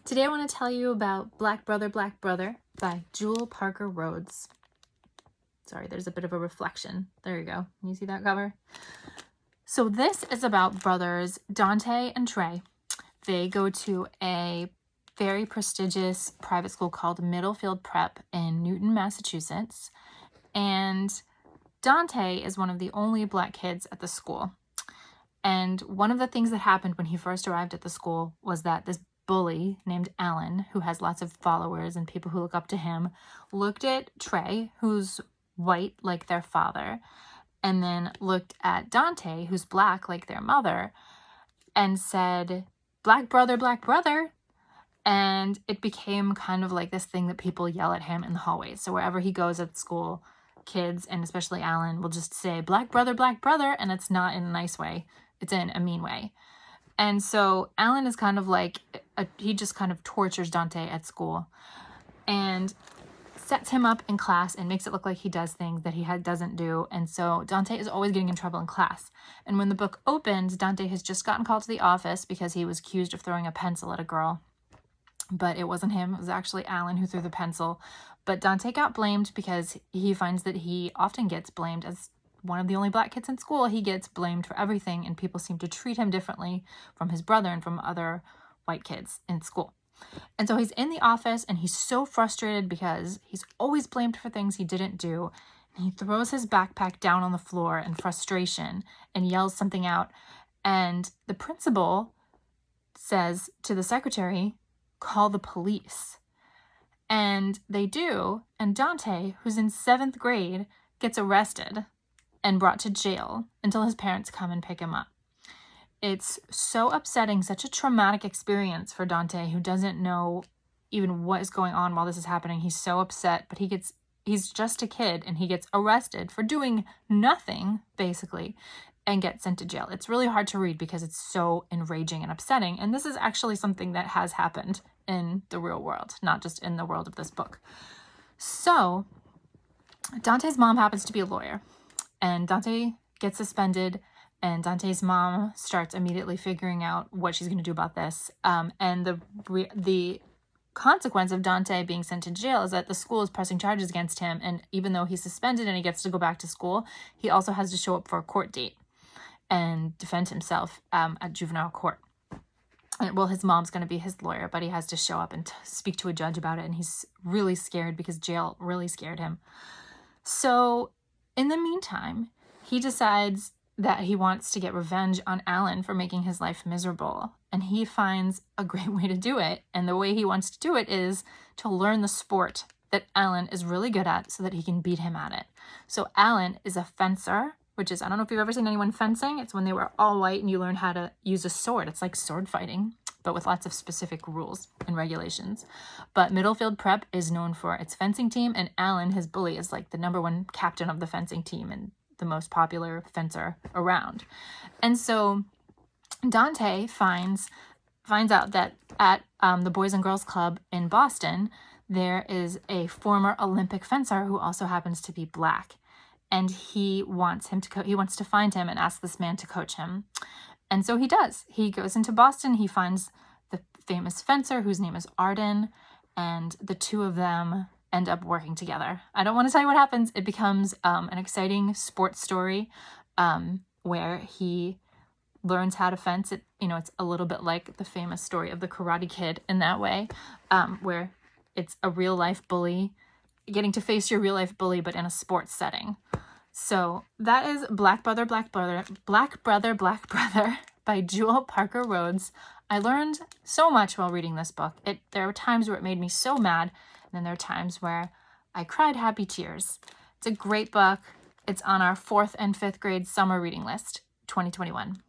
Today I want to tell you about Black Brother by Jewell Parker Rhodes. Sorry, there's a bit of a reflection. There you go. Can you see that cover? So this is about brothers Dante and Trey. They go to a very prestigious private school called Middlefield Prep in Newton, Massachusetts. And Dante is one of the only Black kids at the school. And one of the things that happened when he first arrived at the school was that this bully named Alan, who has lots of followers and people who look up to him, looked at Trey, who's white like their father, and then looked at Dante, who's Black like their mother, and said, Black brother, Black brother. And it became kind of like this thing that people yell at him in the hallways. So wherever he goes at school, kids, and especially Alan, will just say, Black brother, and it's not in a nice way. It's in a mean way. And so Alan is kind of like, he just kind of tortures Dante at school and sets him up in class and makes it look like he does things that he doesn't do. And so Dante is always getting in trouble in class. And when the book opens, Dante has just gotten called to the office because he was accused of throwing a pencil at a girl. But it wasn't him. It was actually Alan who threw the pencil. But Dante got blamed because he finds that he often gets blamed as one of the only Black kids in school. He gets blamed for everything, and people seem to treat him differently from his brother and from other white kids in school. And so he's in the office, and he's so frustrated because he's always blamed for things he didn't do. And he throws his backpack down on the floor in frustration and yells something out. And the principal says to the secretary, call the police. And they do, and Dante, who's in 7th grade, gets arrested and brought to jail until his parents come and pick him up. It's so upsetting, such a traumatic experience for Dante, who doesn't know even what is going on while this is happening. He's so upset, but he's just a kid, and he gets arrested for doing nothing, basically, and gets sent to jail. It's really hard to read because it's so enraging and upsetting, and this is actually something that has happened in the real world, not just in the world of this book. So Dante's mom happens to be a lawyer, and Dante gets suspended, and Dante's mom starts immediately figuring out what she's going to do about this. And the consequence of Dante being sent to jail is that the school is pressing charges against him, and even though he's suspended and he gets to go back to school, he also has to show up for a court date and defend himself at juvenile court. Well, his mom's going to be his lawyer, but he has to show up and speak to a judge about it, and he's really scared because jail really scared him. So in the meantime, he decides that he wants to get revenge on Alan for making his life miserable, and he finds a great way to do it, and the way he wants to do it is to learn the sport that Alan is really good at so that he can beat him at it. So Alan is a fencer, which is, I don't know if you've ever seen anyone fencing. It's when they were all white and you learn how to use a sword. It's like sword fighting, but with lots of specific rules and regulations. But Middlefield Prep is known for its fencing team, and Alan, his bully, is like the #1 captain of the fencing team and the most popular fencer around. And so Dante finds out that at the Boys and Girls Club in Boston, there is a former Olympic fencer who also happens to be Black. And he wants to find him and ask this man to coach him. And so he does. He goes into Boston. He finds the famous fencer whose name is Arden, and the two of them end up working together. I don't want to tell you what happens. It becomes an exciting sports story where he learns how to fence. It's a little bit like the famous story of the Karate Kid in that way, where it's a real life bully getting to face your real life bully, but in a sports setting. So that is Black Brother by Jewell Parker Rhodes. I learned so much while reading this book. There were times where it made me so mad, and then there are times where I cried happy tears. It's a great book. It's on our 4th and 5th grade summer reading list, 2021.